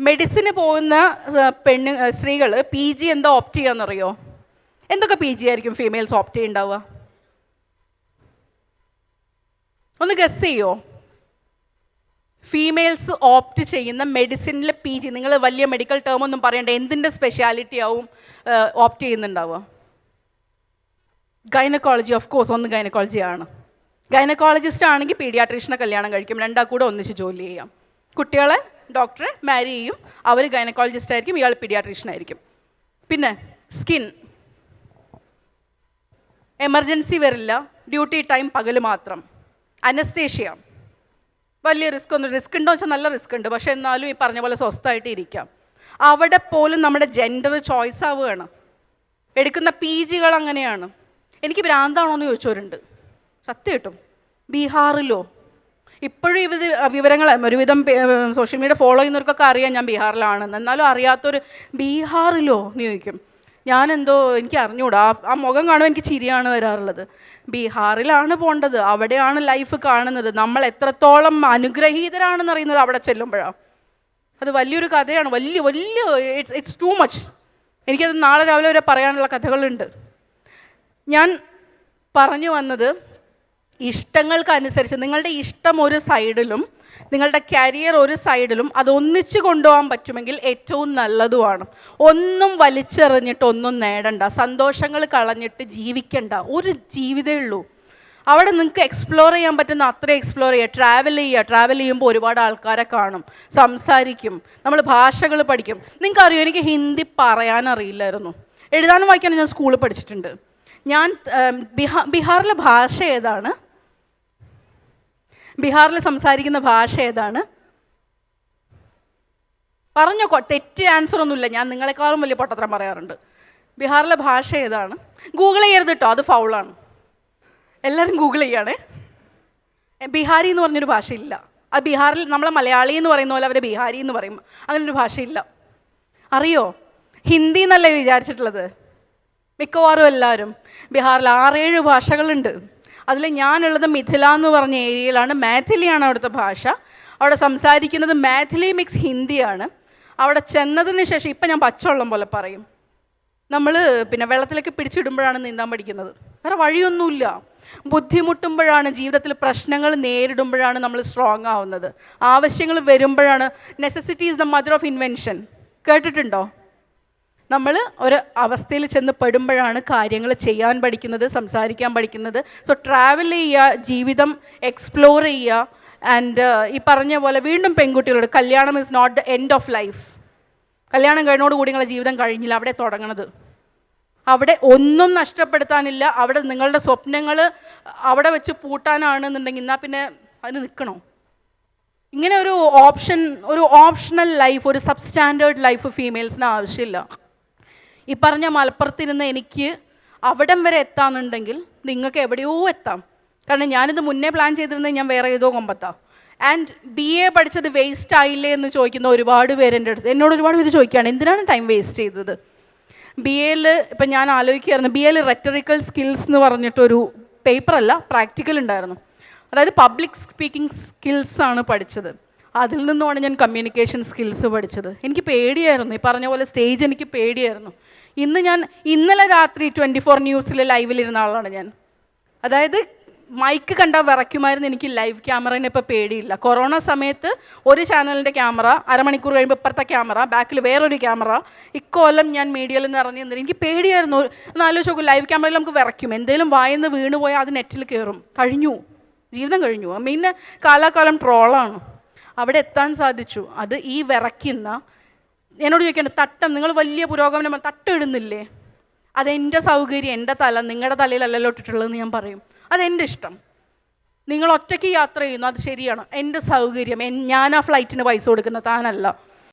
Medicine പോകുന്ന സ്ത്രീകൾ PG എന്താ ഓപ്റ്റ് ചെയ്യാന്നറിയോ? എന്തൊക്കെ PG ആയിരിക്കും ഫീമെയിൽസ് ഓപ്റ്റ് ചെയ്യുന്നുണ്ടാവുക? ഒന്ന് ഗസ് ചെയ്യോ? ഫീമെയിൽസ് ഓപ്റ്റ് ചെയ്യുന്ന മെഡിസിനിലെ PG, നിങ്ങൾ വലിയ മെഡിക്കൽ ടേം ഒന്നും പറയണ്ട, എന്തിൻ്റെ സ്പെഷ്യാലിറ്റി ആവും ഓപ്റ്റ് ചെയ്യുന്നുണ്ടാവുക? ഗൈനക്കോളജി. ഓഫ് കോഴ്സ്, ഒന്ന് ഗൈനക്കോളജി ആണ്. ഗൈനക്കോളജിസ്റ്റ് ആണെങ്കിൽ പീഡിയാട്രീഷനെ കല്യാണം കഴിക്കും, രണ്ടാൾ കൂടെ ഒന്നിച്ച് ജോലി ചെയ്യാം. കുട്ടികളെ ഡോക്ടറെ മാരി ചെയ്യും, അവർ ഗൈനക്കോളജിസ്റ്റ് ആയിരിക്കും, ഇയാൾ പീഡിയാട്രീഷ്യൻ ആയിരിക്കും. പിന്നെ സ്കിൻ, എമർജൻസി വരില്ല, ഡ്യൂട്ടി ടൈം പകൽ മാത്രം. അനസ്തേഷ്യ, വലിയ റിസ്ക് ഉണ്ടോ വെച്ചാൽ നല്ല റിസ്ക് ഉണ്ട്, പക്ഷെ എന്നാലും ഈ പറഞ്ഞ പോലെ സ്വസ്ഥമായിട്ട് ഇരിക്കാം. അവിടെ പോലും നമ്മുടെ ജെൻഡർ ചോയ്സ് ആവുകയാണ്. എടുക്കുന്ന PGകൾ അങ്ങനെയാണ്. എനിക്ക് ഭ്രാന്താണോ എന്ന് ചോദിച്ചവരുണ്ട്. സത്യം കിട്ടും. ബീഹാറിലോ ഇപ്പോഴും വിവരങ്ങൾ ഒരുവിധം സോഷ്യൽ മീഡിയ ഫോളോ ചെയ്യുന്നവർക്കൊക്കെ അറിയാം ഞാൻ ബീഹാറിലാണെന്ന്. എന്നാലും അറിയാത്തൊരു ബീഹാറിലോ എന്ന് ചോദിക്കും. ഞാനെന്തോ എനിക്ക് അറിഞ്ഞുകൂടാ. ആ മുഖം കാണുമ്പോൾ എനിക്ക് ചിരിയാണ് വരാറുള്ളത്. ബീഹാറിലാണ് പോകേണ്ടത്, അവിടെയാണ് ലൈഫ് കാണുന്നത്. നമ്മൾ എത്രത്തോളം അനുഗ്രഹീതരാണെന്ന് അറിയുന്നത് അവിടെ ചെല്ലുമ്പോഴാണ്. അത് വലിയൊരു കഥയാണ്, വലിയ ഇറ്റ്സ് ടു മച്ച്. എനിക്കത് നാളെ രാവിലെ വരെ പറയാനുള്ള കഥകളുണ്ട്. ഞാൻ പറഞ്ഞു വന്നത്, ഇഷ്ടങ്ങൾക്കനുസരിച്ച് നിങ്ങളുടെ ഇഷ്ടം ഒരു സൈഡിലും നിങ്ങളുടെ കരിയർ ഒരു സൈഡിലും അതൊന്നിച്ച് കൊണ്ടുപോകാൻ പറ്റുമെങ്കിൽ ഏറ്റവും നല്ലതുമാണ്. ഒന്നും വലിച്ചെറിഞ്ഞിട്ട് ഒന്നും നേടണ്ട, സന്തോഷങ്ങൾ കളഞ്ഞിട്ട് ജീവിക്കണ്ട. ഒരു ജീവിതമേ ഉള്ളൂ. അവിടെ നിങ്ങൾക്ക് എക്സ്പ്ലോർ ചെയ്യാൻ പറ്റുന്ന അത്ര എക്സ്പ്ലോർ ചെയ്യുക. ട്രാവൽ ചെയ്യുമ്പോൾ ഒരുപാട് ആൾക്കാരെ കാണും, സംസാരിക്കും, നമ്മൾ ഭാഷകൾ പഠിക്കും. നിങ്ങൾക്കറിയോ, എനിക്ക് ഹിന്ദി പറയാനറിയില്ലായിരുന്നു, എഴുതാനും വായിക്കാനും ഞാൻ സ്കൂളിൽ പഠിച്ചിട്ടുണ്ട്. ഞാൻ ബീഹാറിലെ ഭാഷ ഏതാണ്? ബീഹാറിൽ സംസാരിക്കുന്ന ഭാഷ ഏതാണ്? പറഞ്ഞോ, തെറ്റ് ആൻസർ ഒന്നുമില്ല, ഞാൻ നിങ്ങളെക്കാളും വലിയ പൊട്ടത്തരം പറയാറുണ്ട്. ബീഹാറിലെ ഭാഷ ഏതാണ്? ഗൂഗിൾ ചെയ്യരുത് കേട്ടോ, അത് ഫൗളാണ്. എല്ലാവരും ഗൂഗിൾ ചെയ്യണേ. ബീഹാരി എന്ന് പറഞ്ഞൊരു ഭാഷയില്ല. ആ ബീഹാറിൽ നമ്മളെ മലയാളി എന്ന് പറയുന്ന പോലെ അവരെ ബീഹാരി എന്ന് പറയും. അങ്ങനൊരു ഭാഷയില്ല. അറിയോ? ഹിന്ദി എന്നല്ലേ വിചാരിച്ചിട്ടുള്ളത് മിക്കവാറും എല്ലാവരും. ബീഹാറിൽ 6-7 ഭാഷകളുണ്ട്. അതിൽ ഞാനുള്ളത് മിഥില എന്ന് പറഞ്ഞ ഏരിയയിലാണ്. മാഥിലിയാണ് അവിടുത്തെ ഭാഷ. അവിടെ സംസാരിക്കുന്നത് മാഥിലി മിക്സ് ഹിന്ദിയാണ്. അവിടെ ചെന്നതിന് ശേഷം ഇപ്പം ഞാൻ പച്ചവെള്ളം പോലെ പറയും. നമ്മൾ പിന്നെ വെള്ളത്തിലേക്ക് പിടിച്ചിടുമ്പോഴാണ് നീന്താൻ പഠിക്കുന്നത്, വേറെ വഴിയൊന്നുമില്ല. ബുദ്ധിമുട്ടുമ്പോഴാണ്, ജീവിതത്തിൽ പ്രശ്നങ്ങൾ നേരിടുമ്പോഴാണ് നമ്മൾ സ്ട്രോങ് ആവുന്നത്. ആവശ്യങ്ങൾ വരുമ്പോഴാണ്. Necessity is the mother of invention. കേട്ടിട്ടുണ്ടോ? നമ്മൾ ഒരു അവസ്ഥയിൽ ചെന്ന് പെടുമ്പോഴാണ് കാര്യങ്ങൾ ചെയ്യാൻ പഠിക്കുന്നത്, സംസാരിക്കാൻ പഠിക്കുന്നത്. സോ ട്രാവൽ ചെയ്യുക, ജീവിതം എക്സ്പ്ലോർ ചെയ്യുക. ആൻഡ് ഈ പറഞ്ഞ പോലെ വീണ്ടും പെൺകുട്ടികളോട്, കല്യാണം is not the end of life. കല്യാണം കഴിഞ്ഞോടുകൂടി നിങ്ങളുടെ ജീവിതം കഴിഞ്ഞില്ല, അവിടെ തുടങ്ങണത്. അവിടെ ഒന്നും നഷ്ടപ്പെടുത്താനില്ല. അവിടെ നിങ്ങളുടെ സ്വപ്നങ്ങൾ അവിടെ വെച്ച് പൂട്ടാനാണെന്നുണ്ടെങ്കിൽ എന്നാൽ പിന്നെ അതിന് നിൽക്കണോ? ഇങ്ങനെ ഒരു ഓപ്ഷണൽ ലൈഫ്, ഒരു സബ്സ്റ്റാൻഡേർഡ് ലൈഫ് ഫീമെയിൽസിന് ആവശ്യമില്ല. ഈ പറഞ്ഞ മലപ്പുറത്തിരുന്ന് എനിക്ക് അവിടം വരെ എത്താമെന്നുണ്ടെങ്കിൽ നിങ്ങൾക്ക് എവിടെയോ എത്താം. കാരണം ഞാനിത് മുന്നേ പ്ലാൻ ചെയ്തിരുന്നത് ഞാൻ വേറെ ഏതോ കൊമ്പത്താണ്. ആൻഡ് BA പഠിച്ചത് വേസ്റ്റ് ആയില്ലേ എന്ന് ചോദിക്കുന്ന ഒരുപാട് പേര് എൻ്റെ അടുത്ത്, എന്നോട് ഒരുപാട് പേര് ചോദിക്കുകയാണ് എന്തിനാണ് ടൈം വേസ്റ്റ് ചെയ്തത്. BAയിൽ ഇപ്പം ഞാൻ ആലോചിക്കുകയായിരുന്നു, BAയിൽ റെറ്ററിക്കൽ സ്കിൽസ് എന്ന് പറഞ്ഞിട്ടൊരു പേപ്പറല്ല, പ്രാക്ടിക്കൽ ഉണ്ടായിരുന്നു. അതായത് പബ്ലിക് സ്പീക്കിംഗ് സ്കിൽസാണ് പഠിച്ചത്. അതിൽ നിന്നുമാണ് ഞാൻ കമ്മ്യൂണിക്കേഷൻ സ്കിൽസ് പഠിച്ചത്. എനിക്ക് പേടിയായിരുന്നു, ഈ പറഞ്ഞ പോലെ സ്റ്റേജ് എനിക്ക് പേടിയായിരുന്നു. ഇന്നലെ രാത്രി 24 ന്യൂസിൽ ലൈവിലിരുന്ന ആളാണ് ഞാൻ. അതായത് മൈക്ക് കണ്ടാൽ വിറയ്ക്കുമായിരുന്നു. എനിക്ക് ലൈവ് ക്യാമറേനെ ഇപ്പോൾ പേടിയില്ല. കൊറോണ സമയത്ത് ഒരു ചാനലിൻ്റെ ക്യാമറ, അരമണിക്കൂർ കഴിയുമ്പോൾ ഇപ്പുറത്തെ ക്യാമറ, ബാക്കിൽ വേറൊരു ക്യാമറ. ഇക്കൊല്ലം ഞാൻ മീഡിയയിൽ നിന്ന് ഇറങ്ങി നിന്നിട്ട് എനിക്ക് പേടിയായിരുന്നു. ഒന്ന് ആലോചിച്ച് നോക്കും, ലൈവ് ക്യാമറയിൽ നമുക്ക് വിറയ്ക്കും, എന്തെങ്കിലും വായിന്ന് വീണ് പോയാൽ അത് നെറ്റിൽ കയറും, കഴിഞ്ഞു, ജീവിതം കഴിഞ്ഞു. പിന്നെ കാലാകാലം ട്രോളാണ്. അവിടെ എത്താൻ സാധിച്ചു. അത് ഈ വിറയ്ക്കുന്ന എന്നോട് ചോദിക്കേണ്ട തട്ടം, നിങ്ങൾ വലിയ പുരോഗമനം തട്ടിടുന്നില്ലേ? അതെൻ്റെ സൗകര്യം, എൻ്റെ തല, നിങ്ങളുടെ തലയിലല്ലല്ലോ ഇട്ടിട്ടുള്ളതെന്ന് ഞാൻ പറയും. അതെൻ്റെ ഇഷ്ടം. നിങ്ങൾ ഒറ്റയ്ക്ക് യാത്ര ചെയ്യുന്നു, അത് ശരിയാണ്, എൻ്റെ സൗകര്യം. ഞാൻ ആ ഫ്ലൈറ്റിന് പൈസ കൊടുക്കുന്ന താനല്ല.